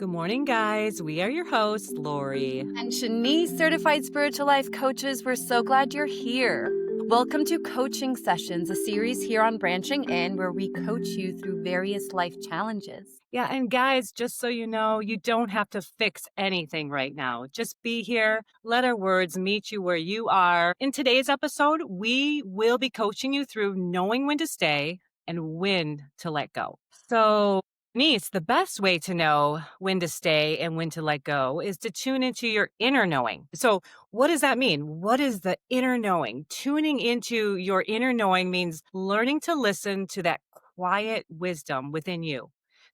Good morning, guys. We are your hosts, Lori. And Shenisse, certified spiritual life coaches, we're so glad you're here. Welcome to Coaching Sessions, a series here on Branching In where we coach you through various life challenges. Yeah, and guys, just so you know, you don't have to fix anything right now. Just be here. Let our words meet you where you are. In today's episode, we will be coaching you through knowing when to stay and when to let go. So, Niece, the best way to know when to stay and when to let go is to tune into your inner knowing. So, what does that mean? What is the inner knowing? Tuning into your inner knowing means learning to listen to that quiet wisdom within you,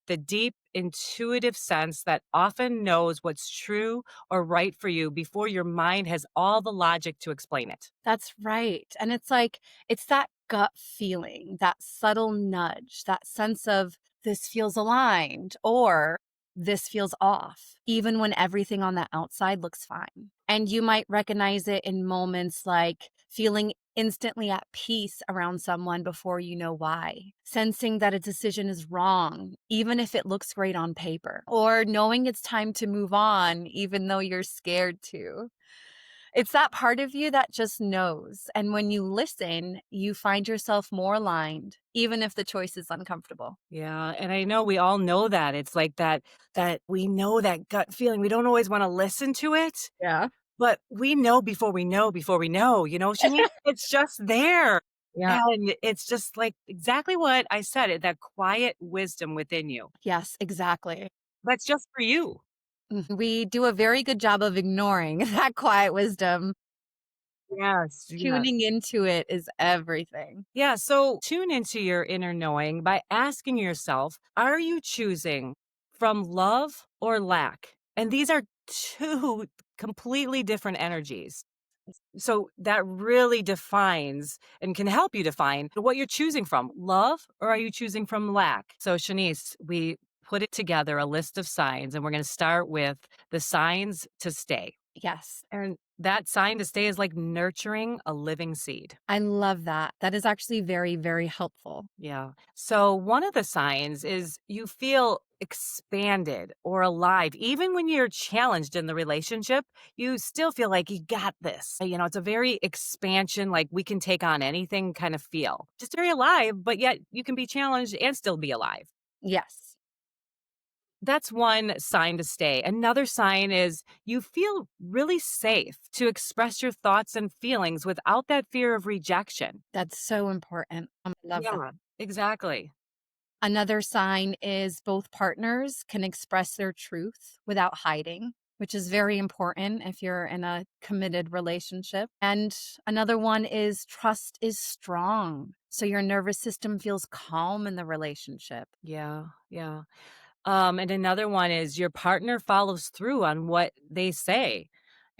the deep, intuitive sense that often knows what's true or right for you before your mind has all the logic to explain it. That's right. And it's that gut feeling, that subtle nudge, that sense of this feels aligned or this feels off, even when everything on the outside looks fine. And you might recognize it in moments like feeling instantly at peace around someone before you know why, sensing that a decision is wrong, even if it looks great on paper, or knowing it's time to move on, even though you're scared to. It's that part of you that just knows. And when you listen, you find yourself more aligned, even if the choice is uncomfortable. Yeah, and I know we all know that. It's like that we know that gut feeling. We don't always want to listen to it, Yeah. but we know before we know, Shanice, it's just there. Yeah. And it's just like exactly what I said, that quiet wisdom within you. Yes, exactly. That's just for you. We do a very good job of ignoring that quiet wisdom. Yes, yes. Tuning into it is everything. Yeah, so tune into your inner knowing by asking yourself, are you choosing from love or lack? And these are two completely different energies. So that really defines and can help you define what you're choosing from, love, or are you choosing from lack? So, Shanice, we put it together a list of signs, and we're going to start with the signs to stay. Yes. And that sign to stay is like nurturing a living seed. I love that. That is actually very, very helpful. Yeah. So one of the signs is you feel expanded or alive. Even when you're challenged in the relationship, you still feel like you got this. It's a very expansion, like we can take on anything kind of feel. Just very alive, but yet you can be challenged and still be alive. Yes. That's one sign to stay. Another sign is you feel really safe to express your thoughts and feelings without that fear of rejection. That's so important. I love that. Yeah, exactly. Another sign is both partners can express their truth without hiding, which is very important if you're in a committed relationship. And another one is trust is strong. So your nervous system feels calm in the relationship. Yeah, yeah. And another one is your partner follows through on what they say,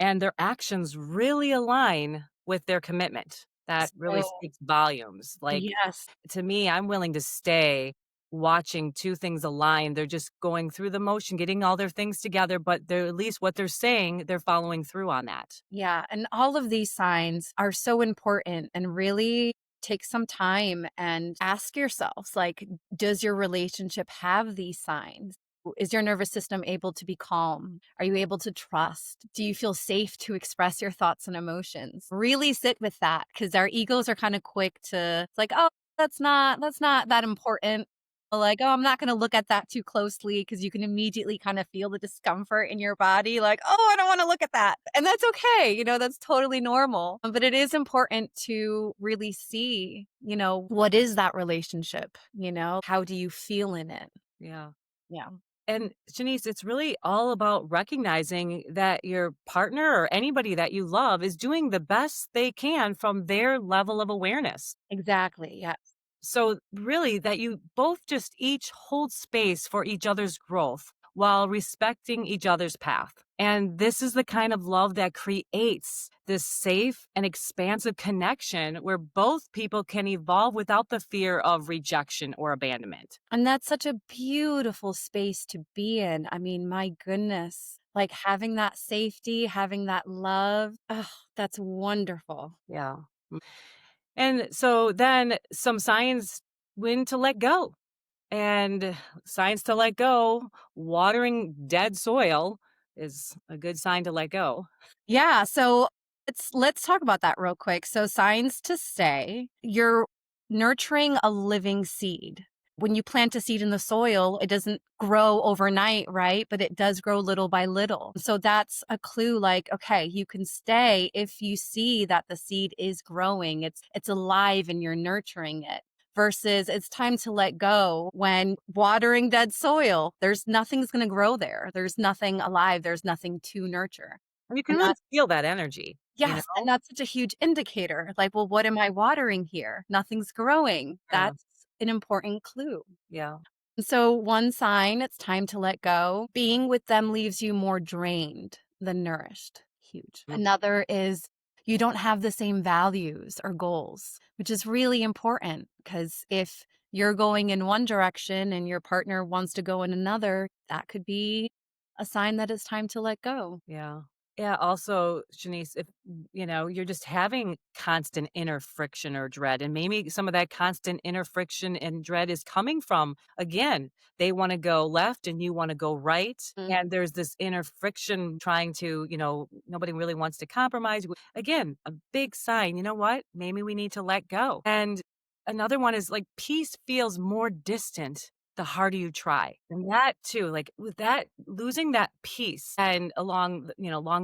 and their actions really align with their commitment. That really So, speaks volumes. Like yes. to me, I'm willing to stay watching two things align. They're just going through the motion, getting all their things together, but they're at least what they're saying, they're following through on that. Yeah. And all of these signs are so important and really take some time and ask yourselves like, does your relationship have these signs? Is your nervous system able to be calm? Are you able to trust? Do you feel safe to express your thoughts and emotions? Really sit with that because our egos are kind of quick to, it's like, oh, that's not that important. Like, oh, I'm not going to look at that too closely because you can immediately kind of feel the discomfort in your body. Like, oh, I don't want to look at that. And that's okay. That's totally normal. But it is important to really see, what is that relationship? How do you feel in it? Yeah. Yeah, And Janice, it's really all about recognizing that your partner or anybody that you love is doing the best they can from their level of awareness. exactly. Yeah. So, really, that you both just each hold space for each other's growth while respecting each other's path. And this is the kind of love that creates this safe and expansive connection where both people can evolve without the fear of rejection or abandonment. And that's such a beautiful space to be in. I mean, my goodness, like having that safety, having that love. Oh, that's wonderful. Yeah. And so then some signs when to let go. And signs to let go, watering dead soil is a good sign to let go. Yeah, so let's talk about that real quick. So signs to stay, you're nurturing a living seed. When you plant a seed in the soil, it doesn't grow overnight, right? But it does grow little by little. So that's a clue like, okay, you can stay if you see that the seed is growing. It's alive and you're nurturing it. Versus it's time to let go when watering dead soil, there's nothing's going to grow there. There's nothing alive. There's nothing to nurture. And you can And really that feel that energy, you yes, and know? that's such a huge indicator. Like, well, what am I watering here? Nothing's growing. Yeah, That's an important clue. yeah. And so one sign it's time to let go. Being with them leaves you more drained than nourished. Huge. Mm, Another is you don't have the same values or goals, which is really important because if you're going in one direction and your partner wants to go in another, that could be a sign that it's time to let go. yeah. Yeah, also, Shanice, if, you're just having constant inner friction or dread, and maybe some of that constant inner friction and dread is coming from, again, they wanna go left and you wanna go right, Mm. and there's this inner friction trying to, nobody really wants to compromise. Again, a big sign, you know what? Maybe we need to let go. And another one is, like, peace feels more distant the harder you try. And that too, like with that, losing that peace and along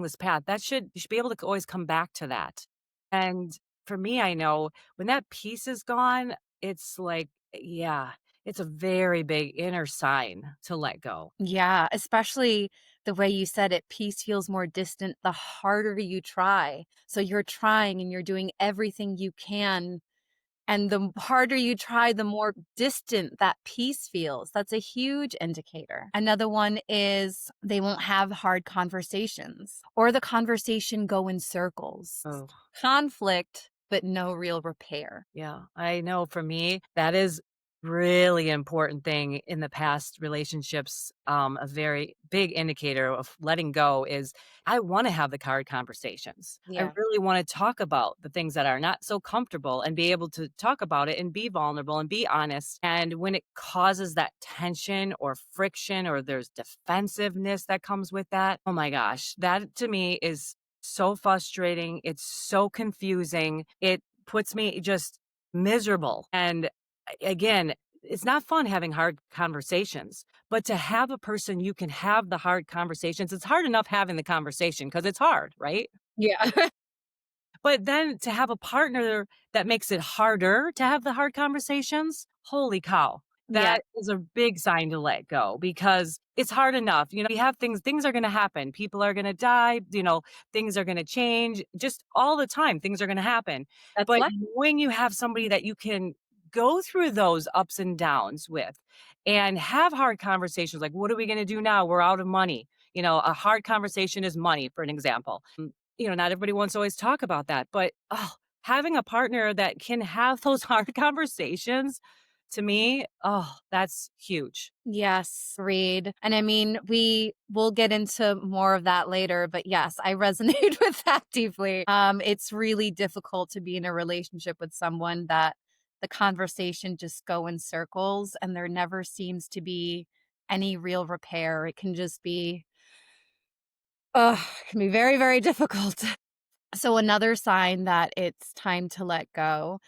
this path, you should be able to always come back to that. And for me, I know when that peace is gone, it's like, yeah, it's a very big inner sign to let go. Yeah, especially the way you said it, peace feels more distant the harder you try. So you're trying and you're doing everything you can. And the harder you try, the more distant that peace feels. That's a huge indicator. Another one is they won't have hard conversations or the conversation go in circles. Oh. Conflict, but no real repair. Yeah, I know for me, that is really important thing in the past relationships. A very big indicator of letting go is I want to have the hard conversations. I Yeah. really want to talk about the things that are not so comfortable and be able to talk about it and be vulnerable and be honest. And when it causes that tension or friction or there's defensiveness that comes with that, oh my gosh, that to me is so frustrating. It's so confusing. It puts me just miserable. And again, it's not fun having hard conversations, but to have a person you can have the hard conversations, it's hard enough having the conversation because it's hard, right? Yeah. But then to have a partner that makes it harder to have the hard conversations, holy cow. Yeah. That is a big sign to let go because it's hard enough. We have things are going to happen. People are going to die, things are going to change just all the time. Things are going to happen. That's But life. when you have somebody that you can go through those ups and downs with and have hard conversations like, what are we going to do now? We're out of money. A hard conversation is money, for an example. Not everybody wants to always talk about that, but, oh, having a partner that can have those hard conversations, to me, oh, that's huge. Yes, read. And I mean, we will get into more of that later, but yes, I resonate with that deeply. It's really difficult to be in a relationship with someone that the conversation just go in circles and there never seems to be any real repair. It can just be, it can be very, very difficult. So another sign that it's time to let go,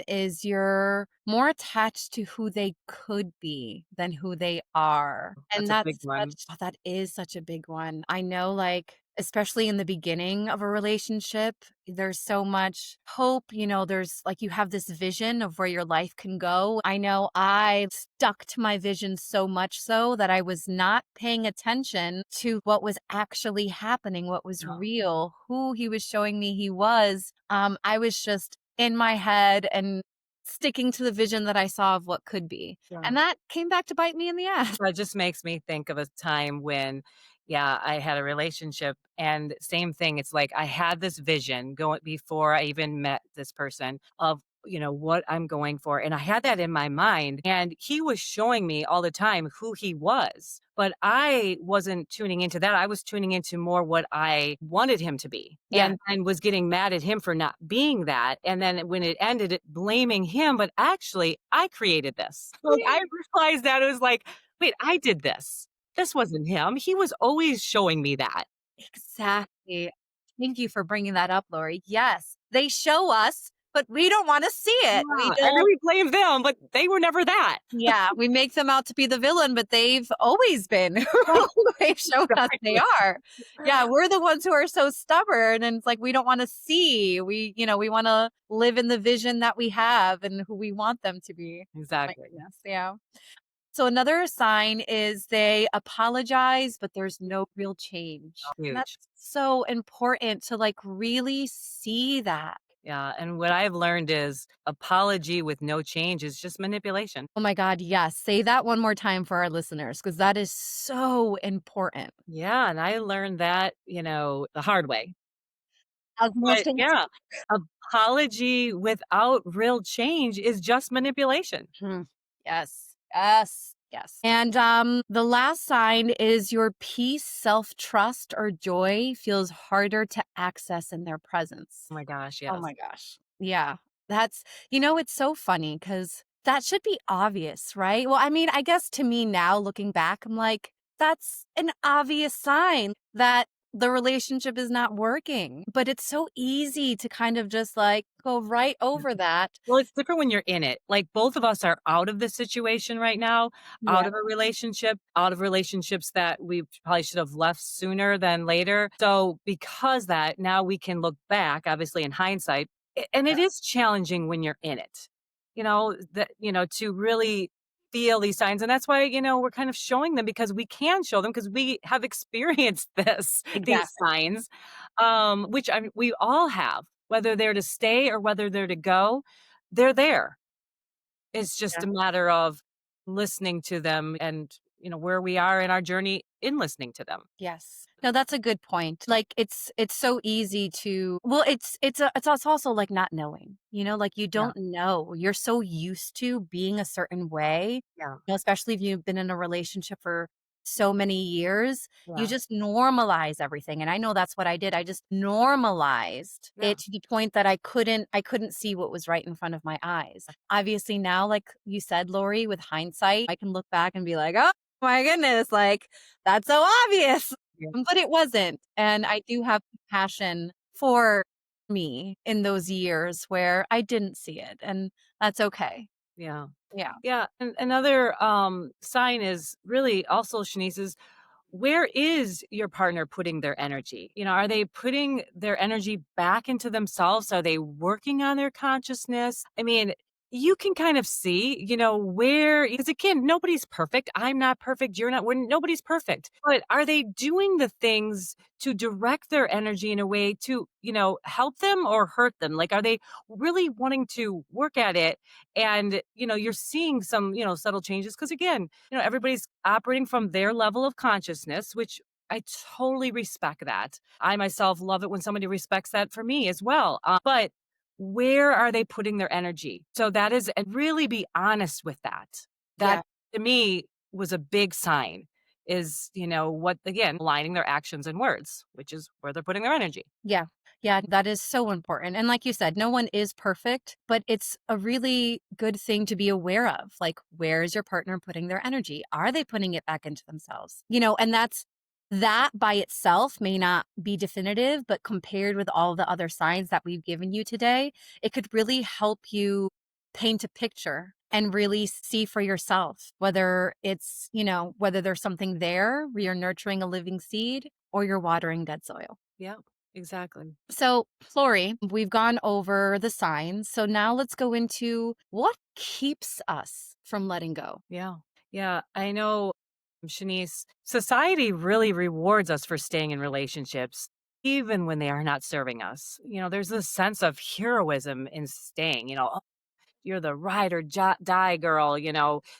is you're more attached to who they could be than who they are. And That's a big that's one. such that is such a big one. I know, like, especially in the beginning of a relationship, there's so much hope, there's like you have this vision of where your life can go. I know I stuck to my vision so much so that I was not paying attention to what was actually happening, what was Yeah, real, who he was showing me he was. I was just in my head and sticking to the vision that I saw of what could be. yeah. And that came back to bite me in the ass. That just makes me think of a time when, yeah, I had a relationship and same thing. It's like I had this vision going before I even met this person of what I'm going for. And I had that in my mind. And he was showing me all the time who he was. But I wasn't tuning into that. I was tuning into more what I wanted him to be Yeah. and was getting mad at him for not being that. And then when it ended, blaming him. But actually, I created this. Like I realized that it was like, wait, I did this. This wasn't him. He was always showing me that. Exactly. Thank you for bringing that up, Lori. Yes, they show us, but we don't wanna see it. We Yeah, and then don't. we blame them, but they were never that. Yeah, we make them out to be the villain, but they've always been Right, who they've shown us they exactly. are. Yeah, we're the ones who are so stubborn, and it's like we don't wanna see. We wanna live in the vision that we have and who we want them to be. My Exactly. goodness, yeah. So another sign is they apologize, but there's no real change. And that's Huge. so important to like really see that. Yeah, and what I've learned is apology with no change is just manipulation. Oh my God, yes. Say that one more time for our listeners because that is so important. Yeah, and I learned that, the hard way. As most But things. yeah, apology without real change is just manipulation. Mhm. Yes. Yes. Yes. And the last sign is your peace, self-trust, or joy feels harder to access in their presence. Oh my gosh, Oh yes. my gosh. Yeah. That's, it's so funny because that should be obvious, right? Well, I mean, I guess to me now, looking back, I'm like, that's an obvious sign that the relationship is not working. But it's so easy to kind of just like go right over that. Well, it's different when you're in it. Like, both of us are out of the situation right now, out Yeah. of a relationship, out of relationships that we probably should have left sooner than later. So, because that, now we can look back, obviously, in hindsight, and it is challenging when you're in it, to really feel these signs. And that's why, we're kind of showing them because we can show them because we have experienced these Exactly. signs, which we all have whether they're to stay or whether they're to go, they're there. It's just a matter of listening to them and, where we are in our journey in listening to them. Yes. No, that's a good point. Like it's so easy to well, it's also like not knowing, like you Yeah, don't know. You're so used to being a certain way, yeah, especially if you've been in a relationship for so many years, you yeah, just normalize everything. And I know that's what I did. I just normalized yeah, it to the point that I couldn't see what was right in front of my eyes. Obviously now, like you said, Lori, with hindsight, I can look back and be like, oh my goodness, like that's so obvious. yeah, But it wasn't. And I do have compassion for me in those years where I didn't see it. And that's okay. yeah. Yeah. Yeah, and another, sign is really also, Shanice, is where is your partner putting their energy? Are they putting their energy back into themselves? Are they working on their consciousness? I mean, you can kind of see, where, because again, nobody's perfect. I'm not perfect. You're not, nobody's perfect. But are they doing the things to direct their energy in a way to, help them or hurt them? Like, are they really wanting to work at it? And, you're seeing some, subtle changes. Cause again, everybody's operating from their level of consciousness, which I totally respect that. I myself love it when somebody respects that for me as well. But where are they putting their energy? So that is, and really be honest with that. That Yeah. to me was a big sign is, what, again, aligning their actions and words, which is where they're putting their energy. Yeah. Yeah. That is so important. And like you said, no one is perfect, but it's a really good thing to be aware of. Like, where is your partner putting their energy? Are they putting it back into themselves? And that by itself may not be definitive, but compared with all the other signs that we've given you today, it could really help you paint a picture and really see for yourself whether whether there's something there where you're nurturing a living seed or you're watering dead soil. Yeah, exactly. So, Lori, we've gone over the signs. So now let's go into what keeps us from letting go. Yeah. Yeah. I know, Shanice, society really rewards us for staying in relationships, even when they are not serving us. There's this sense of heroism in staying, "Oh, you're the ride or die girl."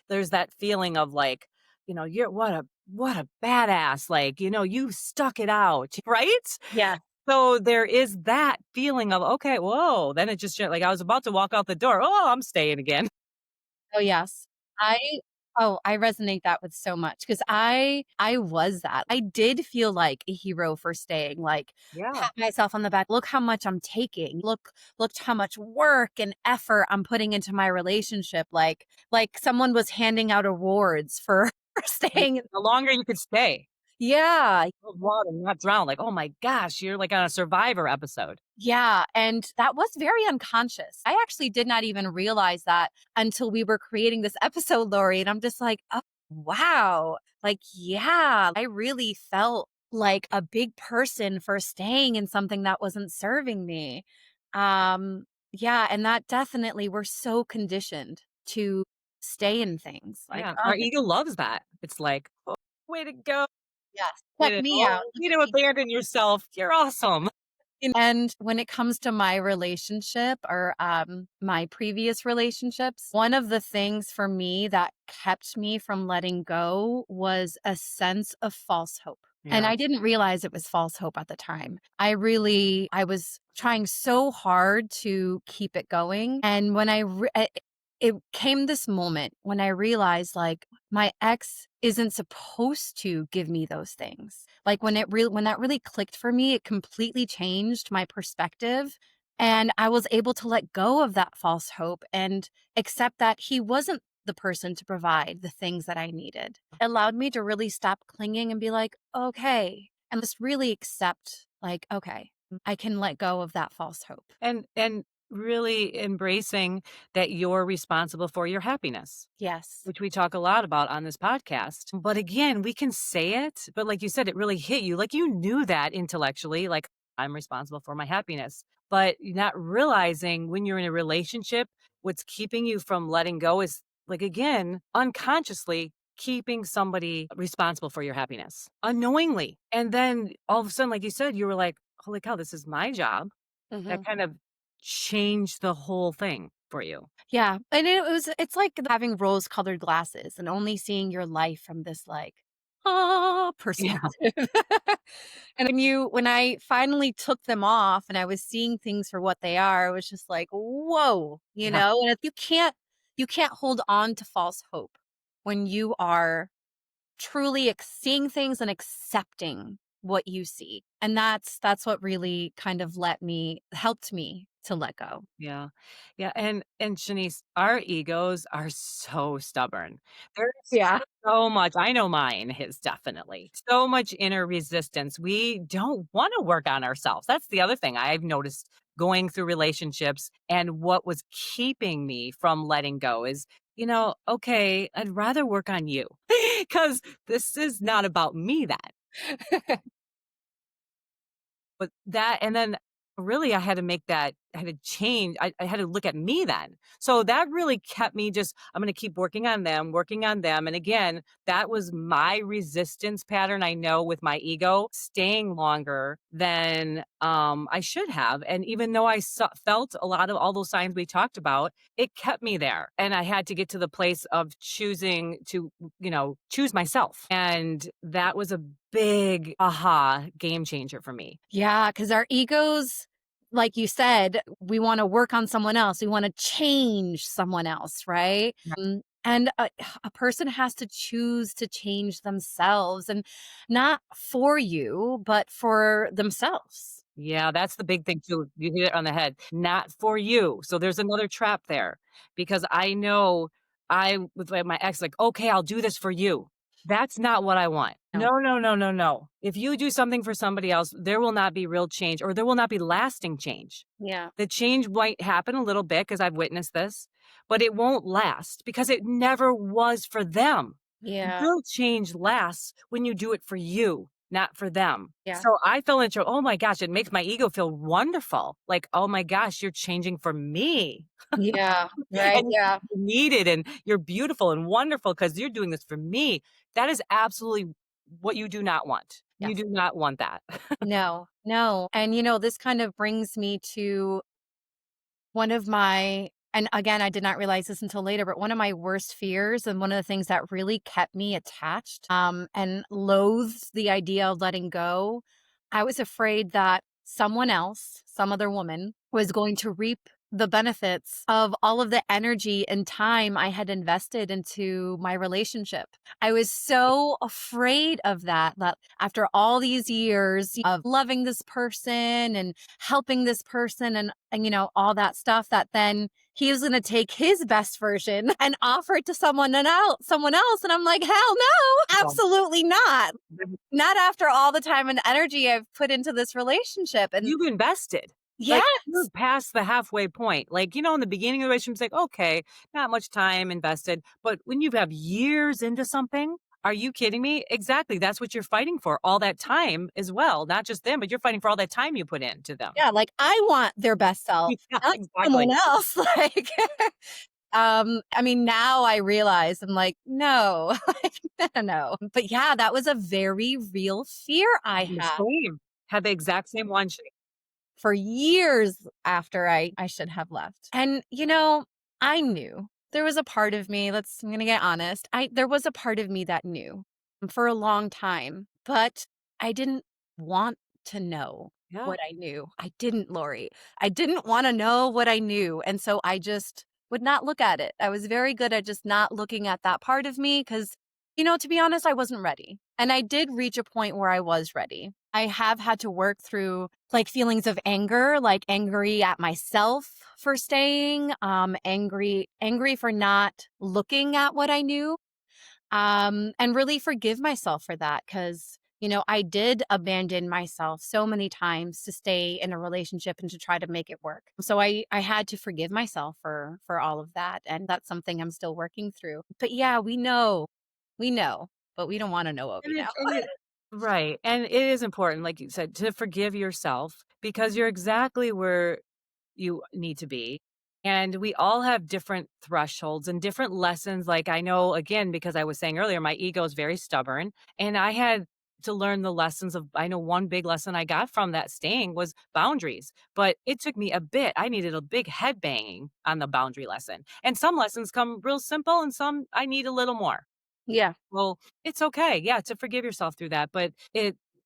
There's that feeling of like, you're what a badass, like, you stuck it out, right? Yeah. So there is that feeling of, okay, whoa, then it just like I was about to walk out the door. Oh, I'm staying again. Oh, yes. I I resonate that with so much because I was that. I did feel like a hero for staying, like, Yeah. pat myself on the back, "Look how much I'm taking. Look how much work and effort I'm putting into my relationship," like someone was handing out awards for for Yeah. staying. The longer you could stay. Yeah, Cold water, not drown. Like, oh my gosh, you're like on a Survivor episode. yeah, and that was very unconscious. I actually did not even realize that until we were creating this episode, Lori, and I'm just like, "Oh, wow." Like, yeah, I really felt like a big person for staying in something that wasn't serving me. Yeah, and that definitely we're so conditioned to stay in things. Like, Yeah. "Oh, Our ego loves that. It's like, oh, way to go. yes, Way check to, me out. oh, way to abandon yourself. You're awesome. And when it comes to my relationship or my previous relationships, one of the things for me that kept me from letting go was a sense of false hope. And Yeah. I didn't realize it was false hope at the time. I was trying so hard to keep it going. And when it came this moment when I realized like my ex isn't supposed to give me those things. Like when that really clicked for me, it completely changed my perspective and I was able to let go of that false hope and accept that he wasn't the person to provide the things that I needed. It allowed me to really stop clinging and be like, "Okay," and just really accept like, "Okay, I can let go of that false hope." And really embracing that you're responsible for your happiness, Yes. which we talk a lot about on this podcast. But again, we can say it, but like you said, it really hit you. Like you knew that intellectually, like I'm responsible for my happiness, but you're not realizing when you're in a relationship, what's keeping you from letting go is like, again, unconsciously keeping somebody responsible for your happiness unknowingly. And then all of a sudden, like you said, you were like, holy cow, this is my job. That Mhm. kind of changed the whole thing for you. Yeah, and it's like having rose-colored glasses and only seeing your life from this, like, "Ah," Yeah. perspective. And when I finally took them off and I was seeing things for what they are, it was just like, "Whoa," you Yeah. know? And if you can't hold on to false hope when you are truly seeing things and accepting what you see. And that's what really kind of helped me to let go. Yeah. Yeah, and Shanice, our egos are so stubborn. There's Yeah. so much I know mine is definitely. So much inner resistance. We don't wanna work on ourselves. That's the other thing I've noticed going through relationships and what was keeping me from letting go is, okay, I'd rather work on you because this is not about me then. But that and then really I had to make that I had to change. I had to look at me then. So that really kept me just, I'm gonna keep working on them. And again, that was my resistance pattern, I know, with my ego, staying longer than I should have. And even though felt a lot of all those signs we talked about, it kept me there. And I had to get to the place of choosing to, choose myself. And that was a big aha game changer for me. Yeah, because our egos, like you said, we wanna work on someone else, we wanna change someone else, right? And a person has to choose to change themselves, and not for you, but for themselves. Yeah, that's the big thing too. You hit it on the head. Not for you. So there's another trap there because I know I with my ex, like, okay, I'll do this for you. That's not what I want. No. No, no, no, no, no. If you do something for somebody else, there will not be real change or there will not be lasting change. Yeah. The change might happen a little bit because I've witnessed this, but it won't last because it never was for them. Yeah. Real change lasts when you do it for you, not for them. Yeah. So I fell into, oh my gosh, it makes my ego feel wonderful. Like, oh my gosh, you're changing for me. Yeah. Right, And yeah. you're needed and you're beautiful and wonderful because you're doing this for me. That is absolutely what you do not want. You Yes. do not want that. No, no, and, this kind of brings me to one of my and again, I did not realize this until later, but one of my worst fears and one of the things that really kept me attached, and loathed the idea of letting go, I was afraid that someone else, some other woman, was going to reap the benefits of all of the energy and time I had invested into my relationship. I was so afraid of that, that after all these years of loving this person and helping this person and all that stuff, that then he was going to take his best version and offer it to someone else. And I'm like, hell no, Well, absolutely not. Not after all the time and energy I've put into this relationship. And you've invested. Like, you're yes, past the halfway point. Like, in the beginning of the relationship, it's like, okay, not much time invested. But when you have years into something, are you kidding me? Exactly. That's what you're fighting for. All that time as well. Not just them, but you're fighting for all that time you put into them. yeah, like I want their best self, Yeah, not someone exactly. else. Like, I mean, now I realize I'm like, no, like, no, no. But yeah, that was a very real fear I The had same. Had the exact same one. for years after I should have left. And I knew there was a part of me, I'm gonna get honest. There was a part of me that knew for a long time, but I didn't want to know Yeah. what I knew. I didn't, Lori. I didn't want to know what I knew. And so I just would not look at it. I was very good at just not looking at that part of me because, to be honest, I wasn't ready. And I did reach a point where I was ready. I have had to work through like feelings of anger, like angry at myself for staying, angry for not looking at what I knew, and really forgive myself for that because I did abandon myself so many times to stay in a relationship and to try to make it work. So I had to forgive myself for all of that, and that's something I'm still working through. But yeah, we know, but we don't want to know what we And know. it right, and it is important, like you said, to forgive yourself because you're exactly where you need to be, and we all have different thresholds and different lessons, like, I know, again, because I was saying earlier, my ego is very stubborn, and I had to learn the lessons of I know one big lesson I got from that staying was boundaries, but it took me a bit. I needed a big head banging on the boundary lesson, and some lessons come real simple and some I need a little more. Yeah. Well, it's okay, yeah, to forgive yourself through that, but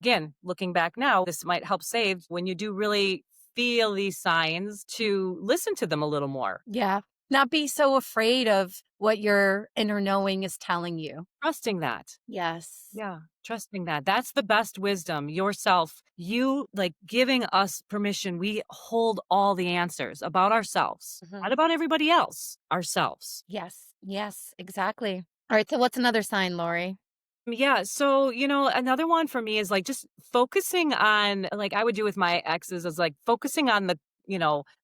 again, looking back now, this might help save when you do really feel these signs to listen to them a little more. Yeah. Not be so afraid of what your inner knowing is telling you. Trusting that. Yes. Yeah, trusting that. That's the best wisdom, yourself. You, like, giving us permission. We hold all the answers about ourselves, Mhm. not about everybody else, ourselves. Yes. Yes, exactly. All right. So what's another sign, Lori? Yeah. So, another one for me is like just focusing on, like I would do with my exes, is like focusing on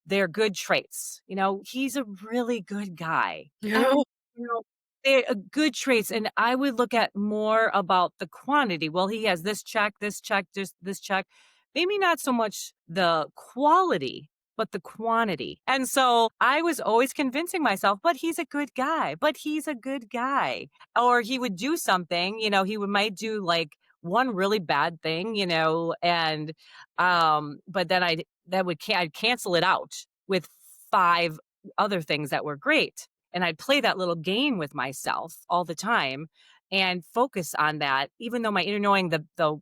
their good traits. He's a really good guy. Yeah. And, you know, they're good traits. And I would look at more about the quantity. Well, he has this check, this check. Maybe not so much the quality, but the quantity. And so I was always convincing myself, but he's a good guy, but he's a good guy, or he would do something, he might do like one really bad thing, and but then I'd cancel it out with five other things that were great. And I'd play that little game with myself all the time and focus on that, even though my inner knowing the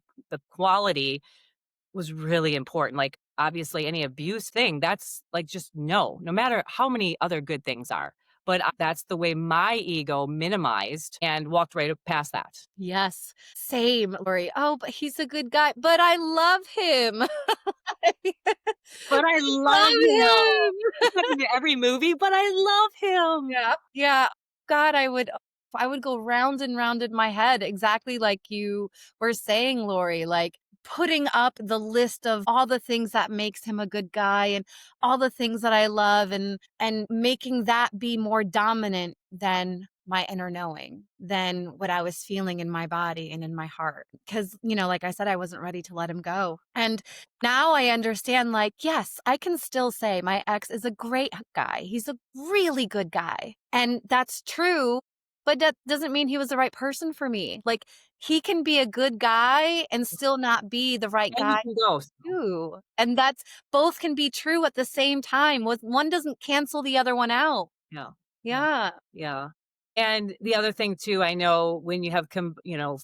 quality was really important. Like, obviously, any abuse thing, that's like just no matter how many other good things are. But that's the way my ego minimized and walked right past that. Yes. Same, Lori. Oh, but he's a good guy, but I love him. But I I love him. love him. It's not in every movie, but I love him. Yeah. Yeah. God, I would go round and round in my head exactly like you were saying, Lori, like putting up the list of all the things that makes him a good guy and all the things that I love and making that be more dominant than my inner knowing, than what I was feeling in my body and in my heart. Cause, like I said, I wasn't ready to let him go. And now I understand, like, yes, I can still say my ex is a great guy. He's a really good guy. And that's true, but that doesn't mean he was the right person for me. Like, he can be a good guy and still not be the right And you guy can go. too. And that's both can be true at the same time. With one doesn't cancel the other one out. Yeah. Yeah. Yeah. Yeah. And the other thing too, I know when you have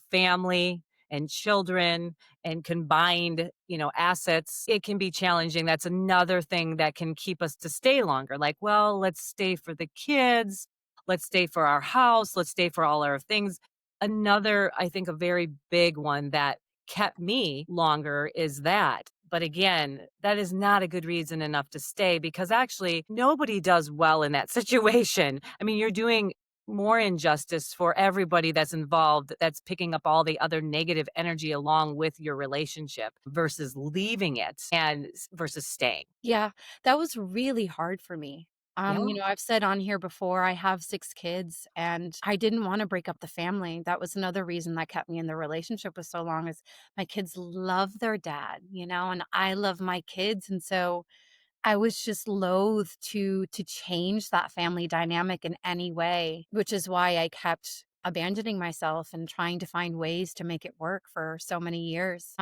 family, and children and combined, assets, it can be challenging. That's another thing that can keep us to stay longer. Like, well, let's stay for the kids, let's stay for our house, let's stay for all our things. Another, I think, a very big one that kept me longer is that. But again, that is not a good reason enough to stay because actually nobody does well in that situation. I mean, you're doing more injustice for everybody that's involved, that's picking up all the other negative energy along with your relationship versus leaving it and versus staying. Yeah, that was really hard for me. Yeah. I've said on here before, I have 6 kids, and I didn't wanna break up the family. That was another reason that kept me in the relationship for so long is my kids love their dad, and I love my kids, and so I was just loath to change that family dynamic in any way, which is why I kept abandoning myself and trying to find ways to make it work for so many years.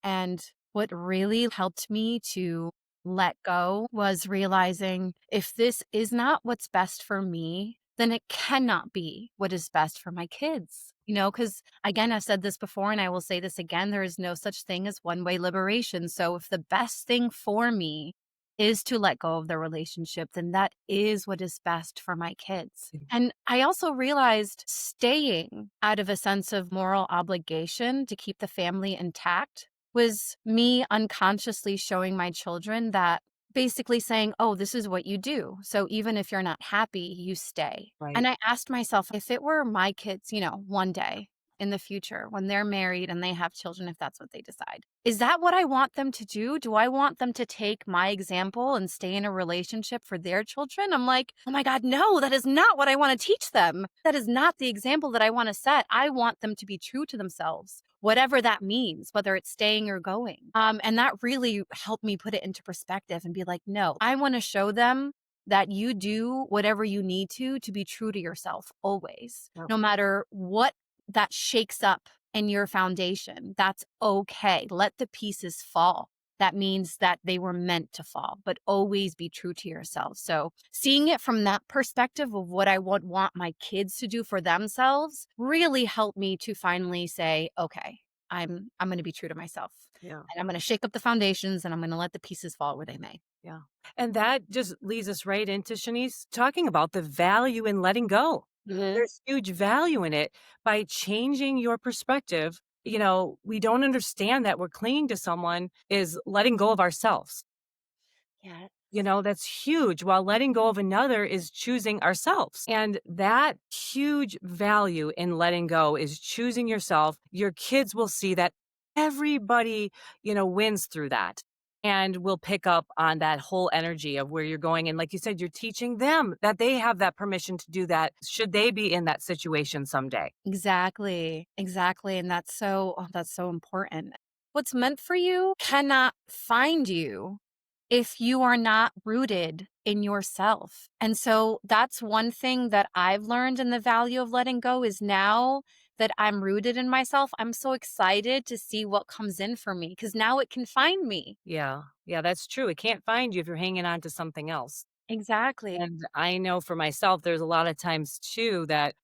And what really helped me to let go was realizing if this is not what's best for me, then it cannot be what is best for my kids. Because again, I've said this before and I will say this again there is no such thing as one way liberation. So if the best thing for me is to let go of the relationship, then that is what is best for my kids. And I also realized staying out of a sense of moral obligation to keep the family intact was me unconsciously showing my children that basically saying, "Oh, this is what you do. So even if you're not happy, you stay." And Right. I asked myself, if it were my kids, one day in the future when they're married and they have children, if that's what they decide, is that what I want them to do? Do I want them to take my example and stay in a relationship for their children? I'm like, oh my God, no, that is not what I want to teach them. That is not the example that I want to set. I want them to be true to themselves, whatever that means, whether it's staying or going. And that really helped me put it into perspective and be like, no, I want to show them that you do whatever you need to be true to yourself always, Yep. no matter what that shakes up in your foundation. That's okay. Let the pieces fall. That means that they were meant to fall, but always be true to yourself. So, seeing it from that perspective of what I would want my kids to do for themselves really helped me to finally say, okay, I'm going to be true to myself. Yeah. And I'm going to shake up the foundations and I'm going to let the pieces fall where they may. Yeah. And that just leads us right into Shanice talking about the value in letting go. Mhm. There's huge value in it by changing your perspective. We don't understand that we're clinging to someone is letting go of ourselves. Yeah. That's huge. While letting go of another is choosing ourselves. And that huge value in letting go is choosing yourself. Your kids will see that everybody, wins through that and will pick up on that whole energy of where you're going. And like you said, you're teaching them that they have that permission to do that should they be in that situation someday. Exactly. Exactly. And that's so important. What's meant for you cannot find you if you are not rooted in yourself. And so that's one thing that I've learned in the value of letting go is now that I'm rooted in myself, I'm so excited to see what comes in for me because now it can find me. Yeah. Yeah, that's true. It can't find you if you're hanging on to something else. Exactly. And I know for myself, there's a lot of times too that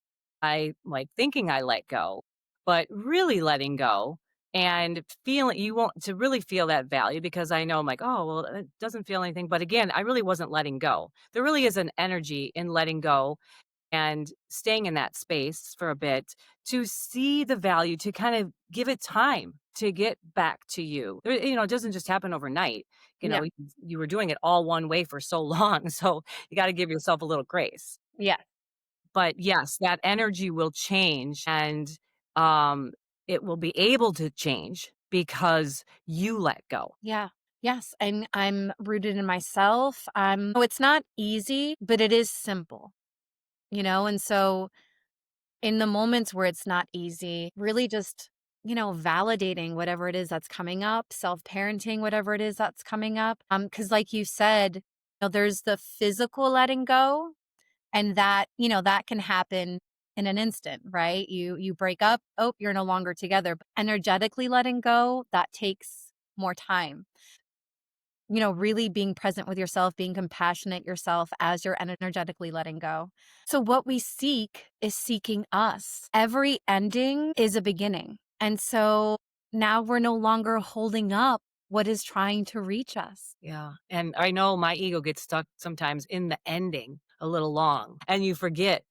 I like thinking I let go, but really letting go and feeling you want to really feel that value because I know I'm like, oh, well, it doesn't feel anything. But again, I really wasn't letting go. There really is an energy in letting go and staying in that space for a bit to see the value, to kind of give it time to get back to you. It doesn't just happen overnight. You Yeah. know, you were doing it all one way for so long. So you got to give yourself a little grace. Yeah. But yes, that energy will change and um, it will be able to change because you let go. Yeah. Yes. And I'm rooted in myself. It's not easy, but it is simple, and so in the moments where it's not easy, really just, validating whatever it is that's coming up, self-parenting whatever it is that's coming up. Because like you said, there's the physical letting go, and that can happen in an instant, right? You break up, oh, you're no longer together. But energetically letting go, that takes more time. Really being present with yourself, being compassionate yourself as you're energetically letting go. So what we seek is seeking us. Every ending is a beginning. And so now we're no longer holding up what is trying to reach us. Yeah. And I know my ego gets stuck sometimes in the ending a little long, and you forget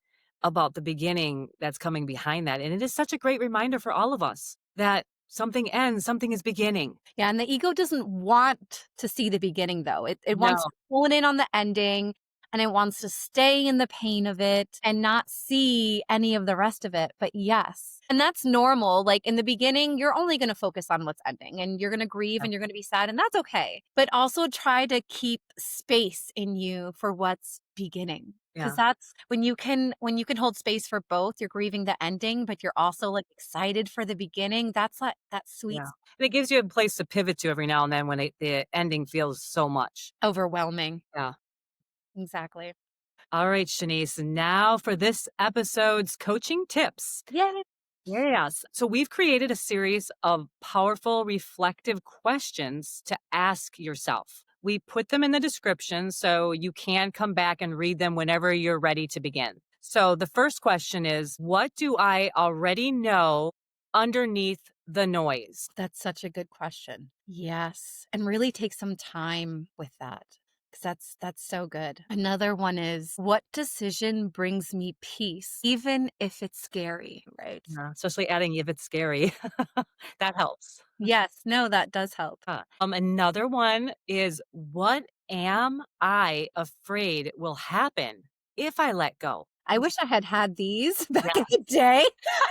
about the beginning that's coming behind that. And it is such a great reminder for all of us that something ends, something is beginning. Yeah, and the ego doesn't want to see the beginning though. It wants No. to hone in on the ending and it wants to stay in the pain of it and not see any of the rest of it. But yes. And that's normal. Like in the beginning, you're only going to focus on what's ending and you're going to grieve Yeah. and you're going to be sad and that's okay. But also try to keep space in you for what's beginning. Because Yeah. that's when you can hold space for both, you're grieving the ending, but you're also like excited for the beginning. That's like that sweet Yeah. And it gives you a place to pivot to every now and then when the ending feels so much. overwhelming. Yeah. Exactly. All right, Shanice. Now for this episode's coaching tips. Yay. Yes. So we've created a series of powerful, reflective questions to ask yourself. We put them in the description so you can come back and read them whenever you're ready to begin. So the first question is, what do I already know underneath the noise? That's such a good question. Yes. And really take some time with that. 'Cause that's so good. Another one is what decision brings me peace, even if it's scary, right? Yeah, especially adding if it's scary. That helps. Yes. No, that does help. Another one is, what am I afraid will happen if I let go? I wish I had had these back in Yeah. the day.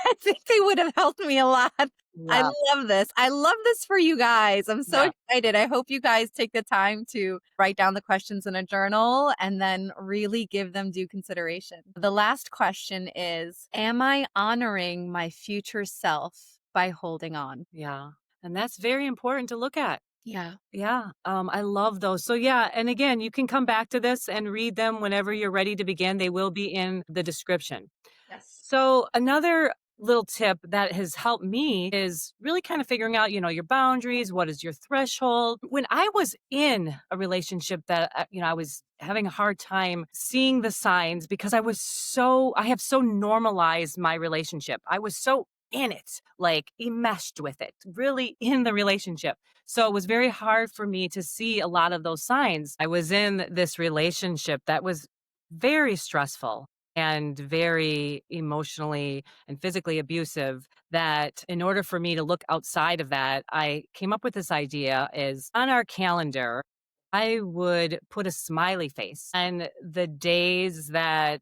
I think they would have helped me a lot. I Yeah. love this. I love this for you guys. I'm so Yeah. excited. I hope you guys take the time to write down the questions in a journal and then really give them due consideration. The last question is, am I honoring my future self by holding on? Yeah. And that's very important to look at. Yeah. Yeah. I love those. So yeah, and again, you can come back to this and read them whenever you're ready to begin. They will be in the description. Yes. So another little tip that has helped me is really kind of figuring out, your boundaries, what is your threshold. When I was in a relationship that I was having a hard time seeing the signs because I have so normalized my relationship. I was so in it, like enmeshed with it, really in the relationship. So it was very hard for me to see a lot of those signs. I was in this relationship that was very stressful and very emotionally and physically abusive, that in order for me to look outside of that, I came up with this idea is on our calendar, I would put a smiley face on the days that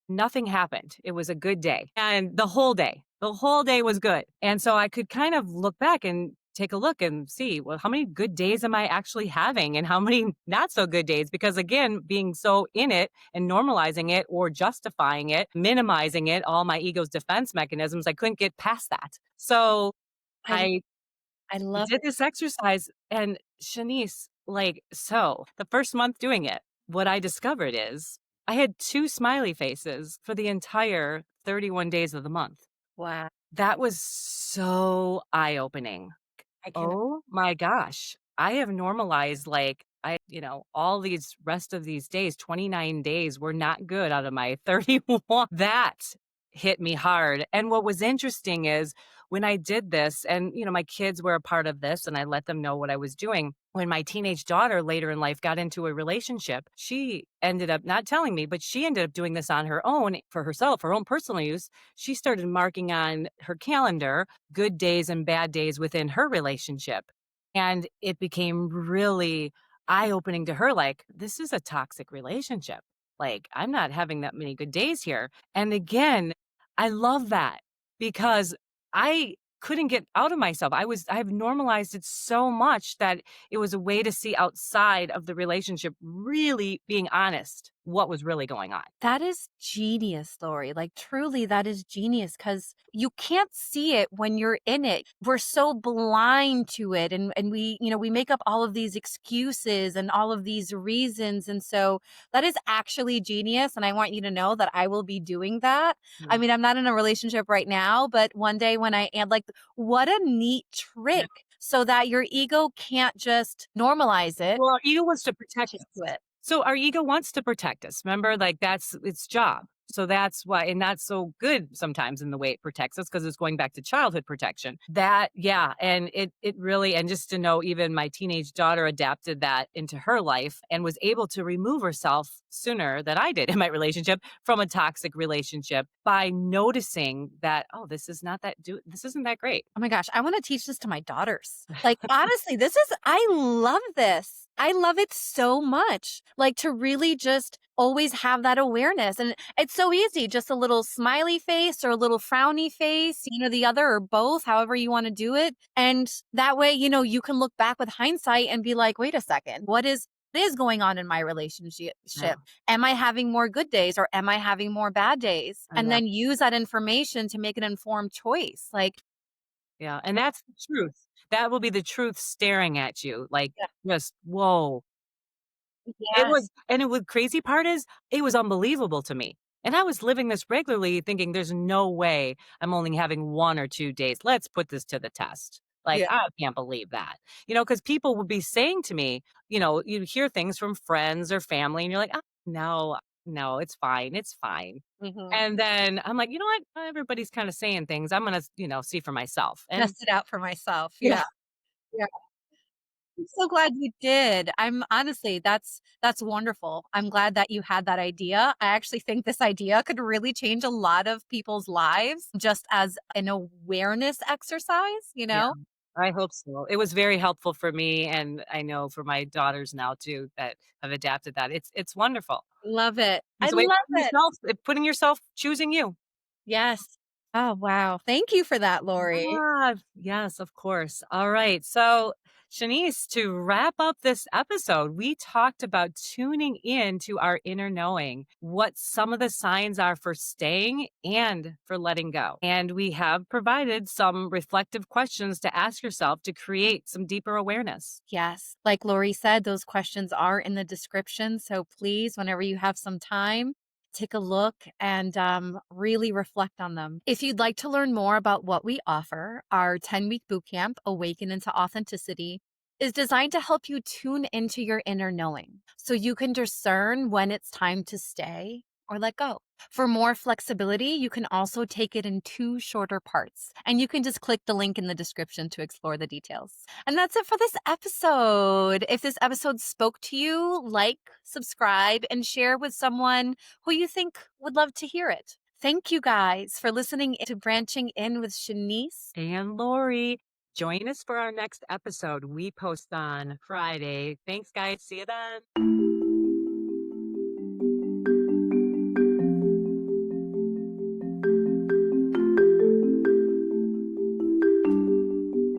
nothing happened. It was a good day. And the whole day was good. And so I could kind of look back and take a look and see, well, how many good days am I actually having and how many not so good days? Because again, being so in it and normalizing it or justifying it, minimizing it, all my ego's defense mechanisms, I couldn't get past that. So I I I love did it. this exercise, and Shanice, so the first month doing it, what I discovered is I had 2 smiley faces for the entire 31 days of the month. Wow. That was so eye-opening. I can Oh my gosh. I have normalized, all these rest of these days, 29 days were not good out of my 31. That hit me hard. And what was interesting is when I did this, and, my kids were a part of this, and I let them know what I was doing. When my teenage daughter later in life got into a relationship, she ended up not telling me, but she ended up doing this on her own for herself, her own personal use. She started marking on her calendar good days and bad days within her relationship. And it became really eye opening to her, like, this is a toxic relationship. Like, I'm not having that many good days here. And again, I love that because I couldn't get out of myself. I've normalized it so much that it was a way to see outside of the relationship, really being honest what was really going on. That is genius, Lori. Like, truly, that is genius because you can't see it when you're in it. We're so blind to it. And we make up all of these excuses and all of these reasons. And so that is actually genius. And I want you to know that I will be doing that. I Yeah. mean, I'm not in a relationship right now, but one day when I am, like, what a neat Yeah. trick so that your ego can't just normalize it. Well, our ego wants to protect Just us. do it. So our ego wants to protect us. Remember, like that's its job. So that's why, and that's so good sometimes in the way it protects us because it's going back to childhood protection. That, yeah. And it really, and just to know, even my teenage daughter adapted that into her life and was able to remove herself sooner than I did in my relationship from a toxic relationship by noticing that, oh, this isn't that great. Oh my gosh, I wanna teach this to my daughters. Like, honestly, this is I love this. I love it so much. Like, to really just always have that awareness, and it's so easy, just a little smiley face or a little frowny face, the other or both, however you wanna do it, and that way, you can look back with hindsight and be like, "Wait a second, what is going on in my relationship? Yeah. Am I having more good days or am I having more bad days?" I And know. then use that information to make an informed choice, like, Yeah. And that's the truth. That will be the truth staring at you. Like, yeah. just, whoa. It was, Yes. and it was crazy part is, it was unbelievable to me. And I was living this regularly thinking there's no way I'm only having 1 or 2 days. Let's put this to the test. Like, Yeah. I can't believe that. Because people would be saying to me, you hear things from friends or family, and you're like, "Oh, no, no, it's fine. It's fine." Mhm. And then I'm like, you know what? Everybody's kind of saying things. I'm gonna, see for myself. And Test it out for myself. yeah, Yeah. Yeah. I'm so glad you did. I'm honestly, that's wonderful. I'm glad that you had that idea. I actually think this idea could really change a lot of people's lives just as an awareness exercise, you yeah. know? I hope so. It was very helpful for me, and I know for my daughters now too that have adapted that. It's wonderful. Love it. I It's a way of love it. putting yourself choosing you. Yes. Oh, wow. Thank you for that, Lori. Ah, yes, of course. All right. So, Shanice, to wrap up this episode, we talked about tuning in to our inner knowing, what some of the signs are for staying and for letting go. And we have provided some reflective questions to ask yourself to create some deeper awareness. Yes. Like Lori said, those questions are in the description. So please, whenever you have some time, take a look and really reflect on them. If you'd like to learn more about what we offer, our 10-week bootcamp, Awaken into Authenticity, is designed to help you tune into your inner knowing so you can discern when it's time to stay or let go. For more flexibility, you can also take it in 2 shorter parts, and you can just click the link in the description to explore the details. And that's it for this episode. If this episode spoke to you, like, subscribe, and share with someone who you think would love to hear it. Thank you guys for listening to Branching In with Shanice. And Lori, join us for our next episode. We post on Friday. Thanks, guys. See you then.